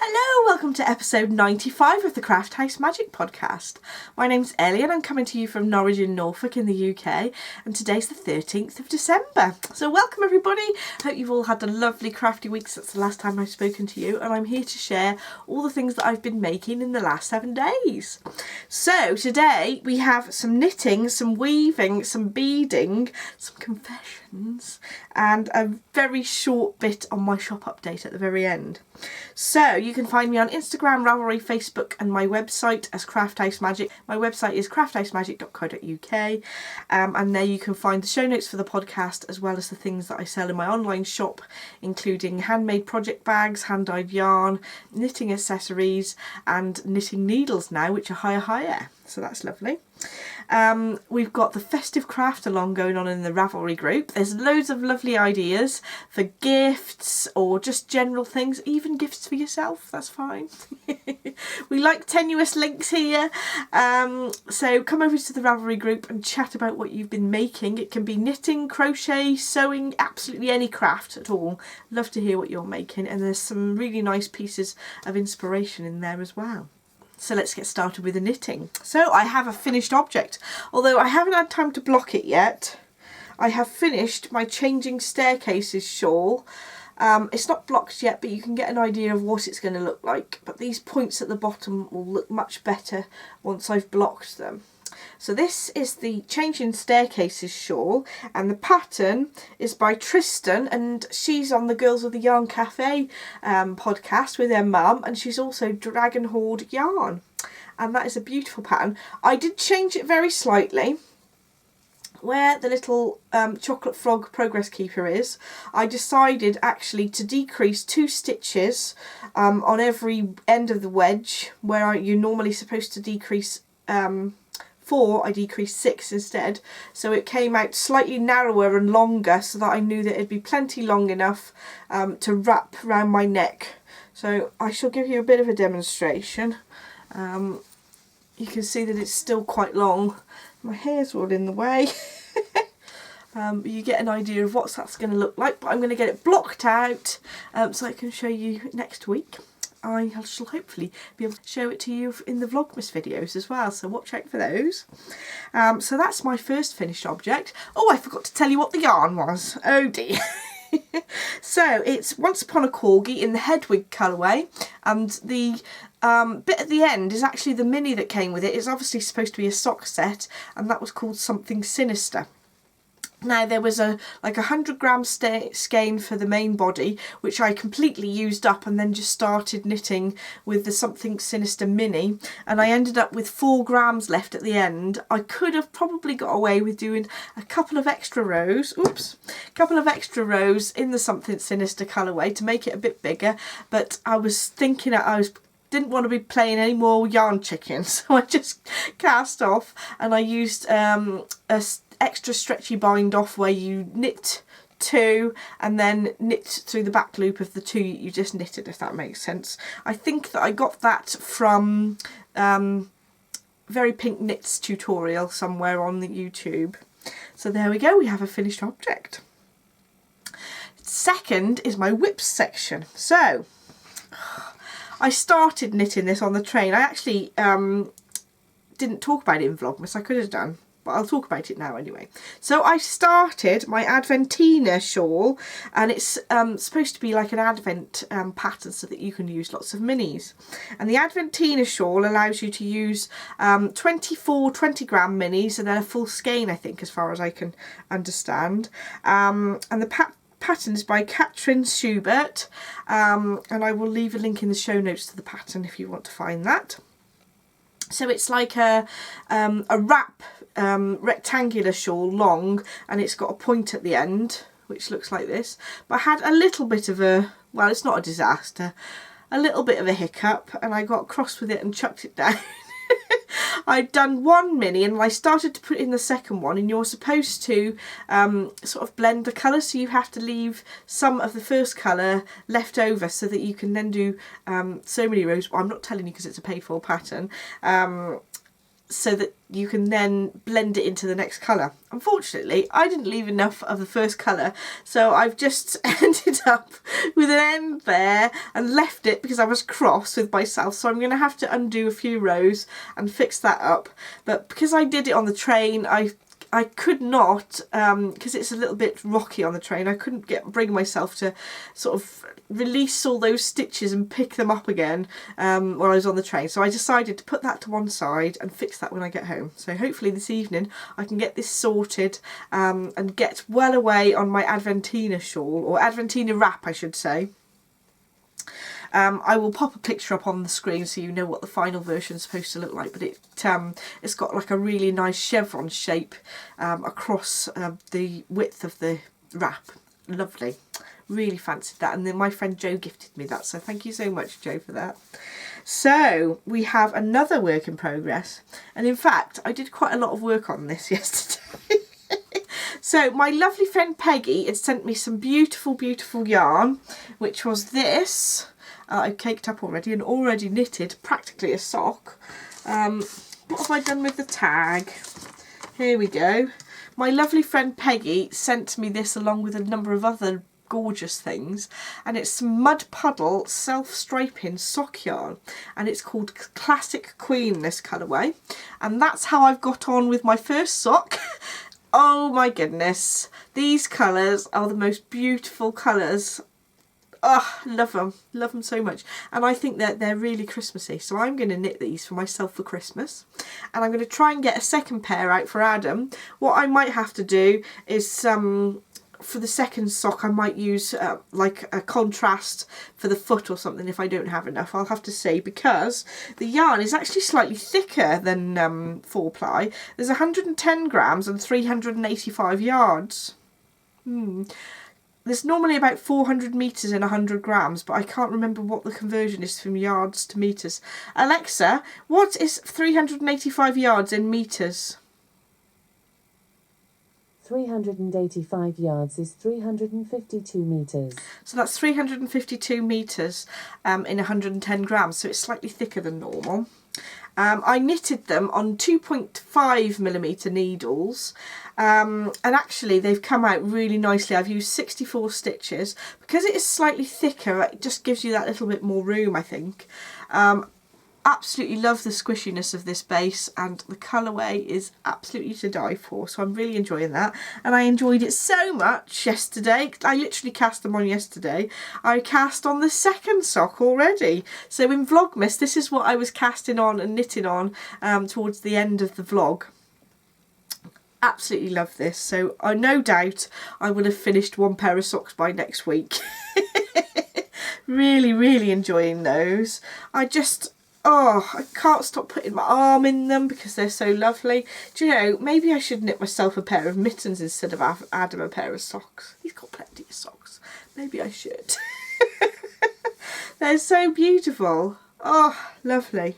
Hello, welcome to episode 95 of the Craft House Magic podcast. My name's Ellie and I'm coming to you from Norwich in Norfolk in the UK, and today's the 13th of December. So welcome everybody, hope you've all had a lovely crafty week since the last time I've spoken to you, and I'm here to share all the things that I've been making in the last 7 days. So today we have some knitting, some weaving, some beading, some confessions, and a very short bit on my shop update at the very end. So you can find me on Instagram, Ravelry, Facebook and my website as Craft House Magic. My website is crafthousemagik.co.uk, and there you can find the show notes for the podcast as well as the things that I sell in my online shop, including handmade project bags, hand-dyed yarn, knitting accessories and knitting needles now, which are higher. So that's lovely. We've got the festive craft along going on in the Ravelry group. There's loads of lovely ideas for gifts or just general things, even gifts for yourself, that's fine. We like tenuous links here. So come over to the Ravelry group and chat about what you've been making. It can be knitting, crochet, sewing, absolutely any craft at all. Love to hear what you're making, and there's some really nice pieces of inspiration in there as well. So let's get started with the knitting. So I have a finished object, although I haven't had time to block it yet. I have finished my changing staircases shawl. It's not blocked yet, but you can get an idea of what it's going to look like. But these points at the bottom will look much better once I've blocked them. So this is the Changing Staircases shawl, and the pattern is by Tristan, and she's on the Girls of the Yarn Cafe podcast with her mum, and she's also Dragon Horde Yarn, and that is a beautiful pattern. I did change it very slightly. Where the little chocolate frog progress keeper is, I decided actually to decrease 2 stitches on every end of the wedge, where you're normally supposed to decrease 4, I decreased 6 instead, so it came out slightly narrower and longer so that I knew that it'd be plenty long enough to wrap around my neck. So I shall give you a bit of a demonstration. You can see that it's still quite long. My hair's all in the way. You get an idea of what that's going to look like, but I'm going to get it blocked out so I can show you next week. I shall hopefully be able to show it to you in the Vlogmas videos as well, so watch out for those. So that's my first finished object. Oh, I forgot to tell you what the yarn was. Oh dear. So it's Once Upon a Corgi in the Hedwig colourway, and the bit at the end is actually the mini that came with it. It's obviously supposed to be a sock set, and that was called Something Sinister. Now there was a 100-gram skein for the main body, which I completely used up and then just started knitting with the Something Sinister mini, and I ended up with 4 grams left at the end. I could have probably got away with doing a couple of extra rows, in the Something Sinister colourway to make it a bit bigger, but I was thinking didn't want to be playing any more yarn chicken, so I just cast off, and I used a extra stretchy bind off where you knit 2 and then knit through the back loop of the 2 you just knitted, if that makes sense. I think that I got that from Very Pink Knits tutorial somewhere on the YouTube. So there we go, we have a finished object. Second is my whips section. So I started knitting this on the train. I actually didn't talk about it in Vlogmas, I could have done, but I'll talk about it now anyway. So I started my Adventina shawl, and it's supposed to be like an Advent pattern so that you can use lots of minis. And the Adventina shawl allows you to use 24 20-gram minis and then a full skein, I think, as far as I can understand. And the pattern is by Katrin Schubert, and I will leave a link in the show notes to the pattern if you want to find that. So it's like a wrap rectangular shawl, long, and it's got a point at the end which looks like this. But I had a little bit of a, well, it's not a disaster, a little bit of a hiccup, and I got cross with it and chucked it down. I'd done 1 mini and I started to put in the second one, and you're supposed to sort of blend the colours, so you have to leave some of the first colour left over so that you can then do so many rows. Well, I'm not telling you because it's a paid for pattern. so that you can then blend it into the next colour. Unfortunately, I didn't leave enough of the first colour, so I've just ended up with an end there and left it because I was cross with myself. So I'm going to have to undo a few rows and fix that up. But because I did it on the train, I could not, because it's a little bit rocky on the train, I couldn't bring myself to sort of release all those stitches and pick them up again while I was on the train. So I decided to put that to one side and fix that when I get home. So hopefully this evening I can get this sorted and get well away on my Adventina shawl, or Adventina wrap I should say. I will pop a picture up on the screen so you know what the final version is supposed to look like, but it's got like a really nice chevron shape across the width of the wrap. Lovely. Really fancied that, and then my friend Jo gifted me that, so thank you so much, Jo, for that. So we have another work in progress, and in fact I did quite a lot of work on this yesterday. So my lovely friend Peggy had sent me some beautiful yarn, which was this. I've caked up already and already knitted practically a sock. What have I done with the tag? Here we go. My lovely friend Peggy sent me this along with a number of other gorgeous things, and it's some Mud Puddle self-striping sock yarn, and it's called Classic Queen, this colourway, and that's how I've got on with my first sock. Oh my goodness, these colours are the most beautiful colours. Oh, love them so much, and I think that they're really Christmassy, so I'm going to knit these for myself for Christmas, and I'm going to try and get a second pair out for Adam. What I might have to do is for the second sock I might use like a contrast for the foot or something if I don't have enough. I'll have to see, because the yarn is actually slightly thicker than 4 ply. There's 110 grams and 385 yards. There's normally about 400 metres in 100 grams, but I can't remember what the conversion is from yards to metres. Alexa, what is 385 yards in metres? 385 yards is 352 metres. So that's 352 metres in 110 grams, so it's slightly thicker than normal. I knitted them on 2.5mm needles, and actually they've come out really nicely. I've used 64 stitches. Because it is slightly thicker, it just gives you that little bit more room, I think. Absolutely love the squishiness of this base, and the colourway is absolutely to die for, so I'm really enjoying that, and I enjoyed it so much yesterday. I literally cast them on yesterday. I cast on the second sock already, so in Vlogmas this is what I was casting on and knitting on towards the end of the vlog. Absolutely love this, so I no doubt I will have finished one pair of socks by next week. Really enjoying those. I can't stop putting my arm in them because they're so lovely. Do you know, maybe I should knit myself a pair of mittens instead of Adam a pair of socks. He's got plenty of socks. Maybe I should. They're so beautiful. Oh, lovely.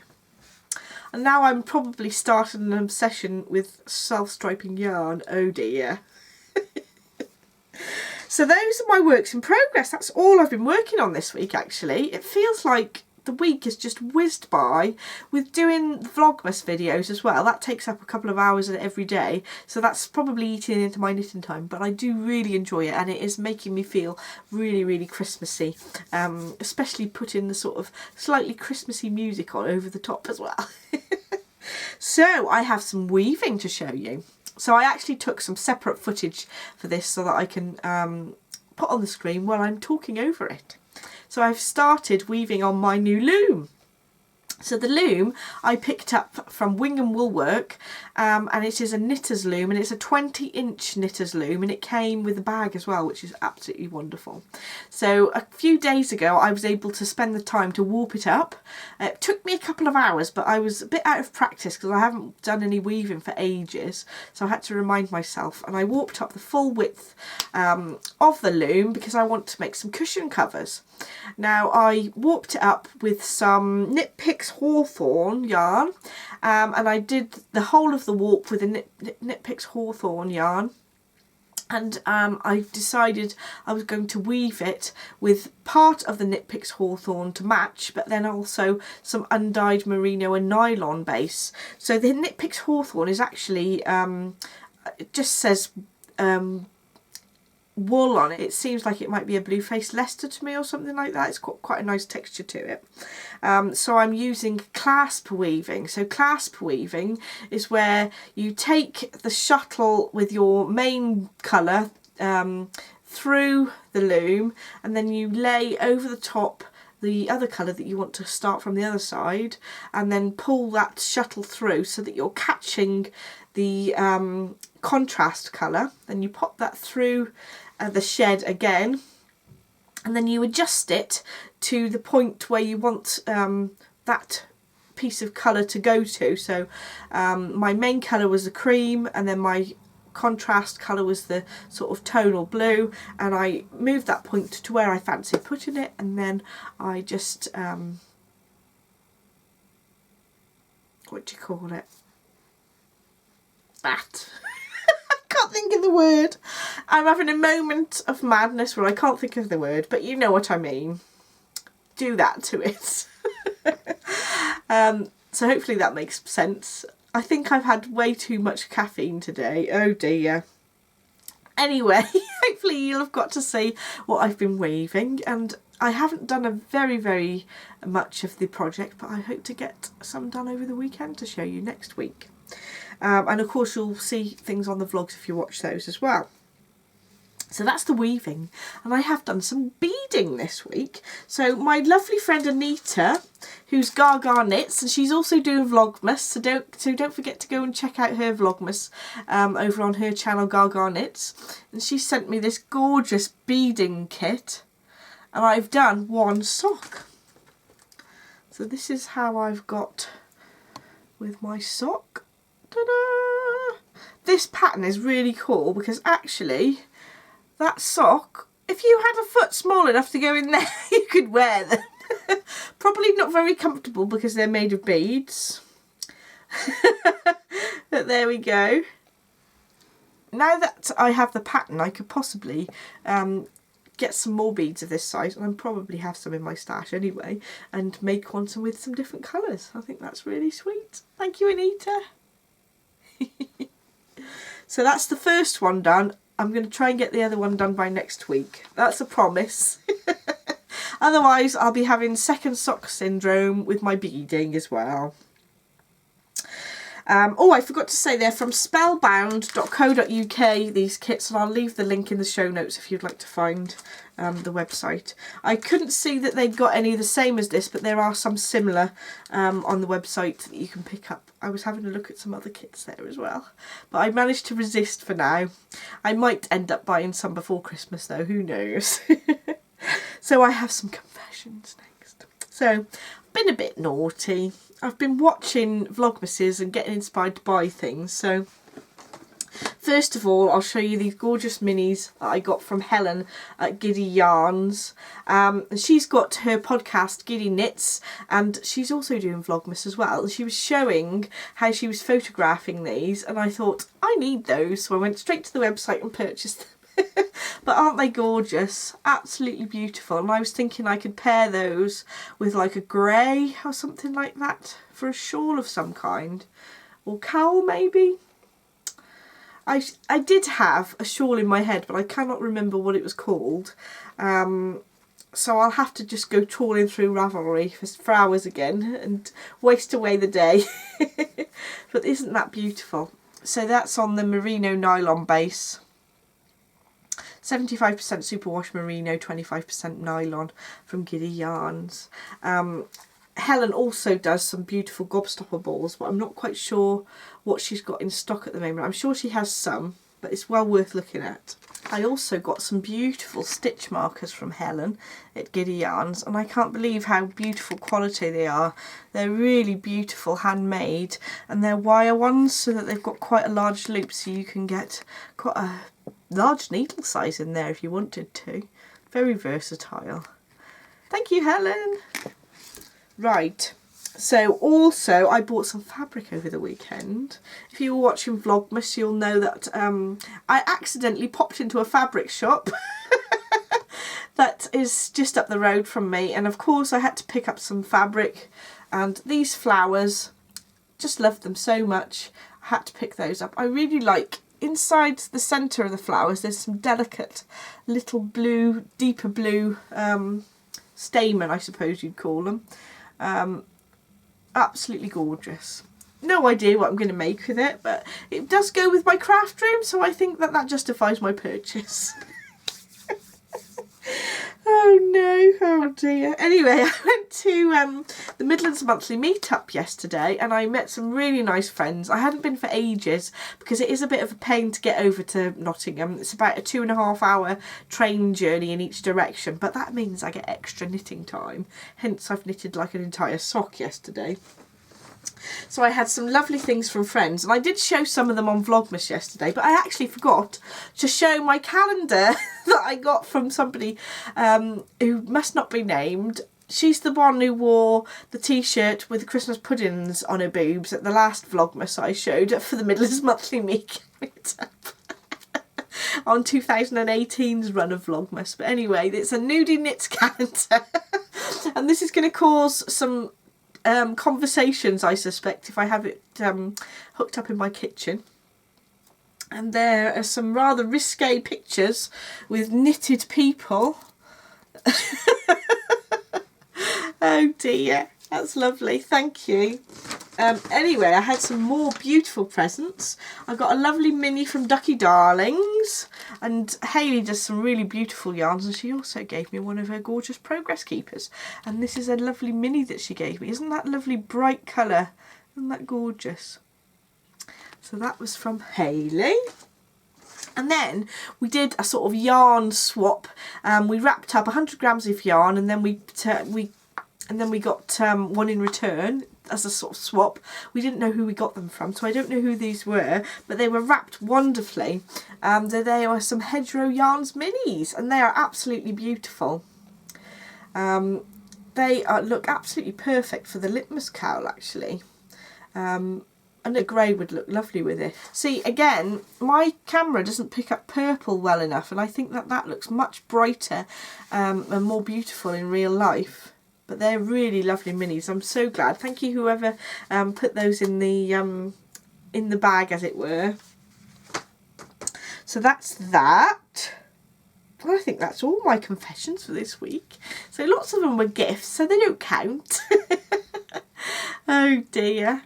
And now I'm probably starting an obsession with self-striping yarn. Oh dear. So those are my works in progress. That's all I've been working on this week, actually. It feels like the week has just whizzed by with doing Vlogmas videos as well. That takes up a couple of hours every day, so that's probably eating into my knitting time, but I do really enjoy it, and it is making me feel really Christmassy, especially putting the sort of slightly Christmassy music on over the top as well. So I have some weaving to show you. So I actually took some separate footage for this so that I can put on the screen while I'm talking over it. So I've started weaving on my new loom. So the loom I picked up from Wingham Woolwork, and it is a knitter's loom, and it's a 20-inch knitter's loom, and it came with a bag as well, which is absolutely wonderful. So a few days ago I was able to spend the time to warp it up. It took me a couple of hours, but I was a bit out of practice because I haven't done any weaving for ages, so I had to remind myself, and I warped up the full width of the loom because I want to make some cushion covers. Now I warped it up with some Knit Picks Hawthorn yarn, and I did the whole of the warp with a Knit Picks Hawthorn yarn, And I decided I was going to weave it with part of the Knit Picks Hawthorn to match, but then also some undyed merino and nylon base. So the Knit Picks Hawthorn is actually, it just says wool on it. It seems like it might be a blue-faced Leicester to me or something like that. It's got quite a nice texture to it. So I'm using clasp weaving. So clasp weaving is where you take the shuttle with your main colour through the loom, and then you lay over the top the other colour that you want to start from the other side, and then pull that shuttle through so that you're catching the contrast colour. Then you pop that through the shed again, and then you adjust it to the point where you want that piece of colour to go to. So my main colour was the cream, and then my contrast colour was the sort of tonal blue, and I moved that point to where I fancied putting it, and then I just what do you call it? That. Can't think of the word. I'm having a moment of madness where I can't think of the word, but you know what I mean. Do that to it. So hopefully that makes sense. I think I've had way too much caffeine today. Oh dear. Anyway, hopefully you'll have got to see what I've been weaving, and I haven't done a very much of the project, but I hope to get some done over the weekend to show you next week. And of course you'll see things on the vlogs if you watch those as well. So that's the weaving, and I have done some beading this week. So my lovely friend Anita, who's Gaga Knits, and she's also doing Vlogmas, so don't forget to go and check out her Vlogmas over on her channel Gaga Knits. And she sent me this gorgeous beading kit, and I've done one sock. So this is how I've got with my sock. Ta-da! This pattern is really cool because actually that sock, if you had a foot small enough to go in there, you could wear them. Probably not very comfortable because they're made of beads. But there we go. Now that I have the pattern, I could possibly get some more beads of this size, and I probably have some in my stash anyway, and make one with some different colours. I think that's really sweet. Thank you, Anita. So that's the first one done. I'm going to try and get the other one done by next week. That's a promise. Otherwise, I'll be having second sock syndrome with my beading as well. Oh, I forgot to say they're from spellbound.co.uk, these kits, and I'll leave the link in the show notes if you'd like to find the website. I couldn't see that they'd got any the same as this, but there are some similar on the website that you can pick up. I was having a look at some other kits there as well, but I managed to resist for now. I might end up buying some before Christmas though, who knows. So I have some confessions next. So I've been a bit naughty. I've been watching Vlogmases and getting inspired to buy things. So first of all, I'll show you these gorgeous minis that I got from Helen at Giddy Yarns. She's got her podcast Giddy Knits, and she's also doing Vlogmas as well. She was showing how she was photographing these, and I thought, I need those, so I went straight to the website and purchased them. But aren't they gorgeous? Absolutely beautiful. And I was thinking I could pair those with like a grey or something like that for a shawl of some kind, or cowl maybe. I did have a shawl in my head, but I cannot remember what it was called. So I'll have to just go trawling through Ravelry for hours again and waste away the day. But isn't that beautiful? So that's on the merino nylon base. 75% superwash merino, 25% nylon from Giddy Yarns. Helen also does some beautiful gobstopper balls, but I'm not quite sure what she's got in stock at the moment. I'm sure she has some, but it's well worth looking at. I also got some beautiful stitch markers from Helen at Giddy Yarns, and I can't believe how beautiful quality they are. They're really beautiful, handmade, and they're wire ones, so that they've got quite a large loop, so you can get quite a large needle size in there if you wanted to. Very versatile. Thank you, Helen. Right, So also I bought some fabric over the weekend. If you were watching Vlogmas, you'll know that I accidentally popped into a fabric shop that is just up the road from me, and of course I had to pick up some fabric, and these flowers, just loved them so much, I had to pick those up. I really like, inside the centre of the flowers there's some delicate little blue, deeper blue stamen, I suppose you'd call them. Absolutely gorgeous. No idea what I'm going to make with it, but it does go with my craft room, so I think that that justifies my purchase. Oh no, oh dear. Anyway, I went to the Midlands Monthly Meetup yesterday, and I met some really nice friends. I hadn't been for ages because it is a bit of a pain to get over to Nottingham. It's about a 2.5 hour train journey in each direction, but that means I get extra knitting time. Hence I've knitted like an entire sock yesterday. So I had some lovely things from friends, and I did show some of them on Vlogmas yesterday, but I actually forgot to show my calendar that I got from somebody who must not be named. She's the one who wore the t-shirt with the Christmas puddings on her boobs at the last Vlogmas I showed for the Midlands Monthly Meetup. On 2018's run of Vlogmas. But anyway, it's a nudie knits calendar. And this is going to cause some conversations, I suspect, if I have it hooked up in my kitchen. And there are some rather risque pictures with knitted people. Oh dear, that's lovely, thank you. Anyway, I had some more beautiful presents. I got a lovely mini from Ducky Darlings, and Hayley does some really beautiful yarns, and she also gave me one of her gorgeous Progress Keepers. And this is a lovely mini that she gave me. Isn't that lovely bright colour? Isn't that gorgeous? So that was from Hayley. And then we did a sort of yarn swap. We wrapped up 100 grams of yarn, and then we got one in return as a sort of swap. We didn't know who we got them from, so I don't know who these were, but they were wrapped wonderfully. They are some Hedgerow Yarns minis, and they are absolutely beautiful. They look absolutely perfect for the litmus cowl, actually. And a grey would look lovely with it. See, again, my camera doesn't pick up purple well enough, and I think that that looks much brighter and more beautiful in real life. But they're really lovely minis. I'm so glad. Thank you whoever put those in the bag, as it were. So that's that. Well, I think that's all my confessions for this week. So lots of them were gifts, so they don't count. Oh dear.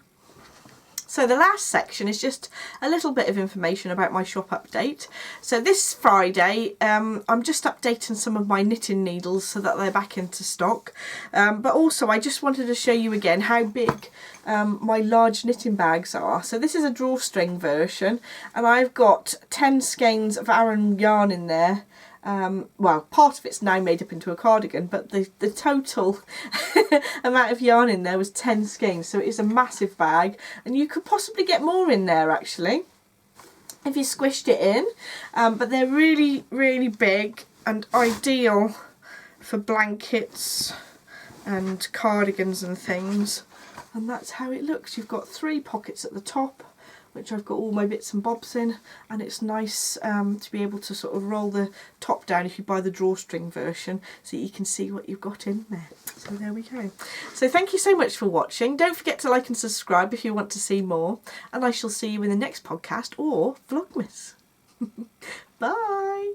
So the last section is just a little bit of information about my shop update. So this Friday, I'm just updating some of my knitting needles so that they're back into stock. But also I just wanted to show you again how big my large knitting bags are. So this is a drawstring version, and I've got 10 skeins of Aran yarn in there. Well, part of it's now made up into a cardigan, but the total amount of yarn in there was 10 skeins, so it is a massive bag, and you could possibly get more in there actually if you squished it in, but they're really, really big and ideal for blankets and cardigans and things. And that's how it looks. You've got 3 pockets at the top, which I've got all my bits and bobs in, and it's nice to be able to sort of roll the top down if you buy the drawstring version, so you can see what you've got in there. So there we go. So thank you so much for watching. Don't forget to like and subscribe if you want to see more, and I shall see you in the next podcast or Vlogmas. Bye.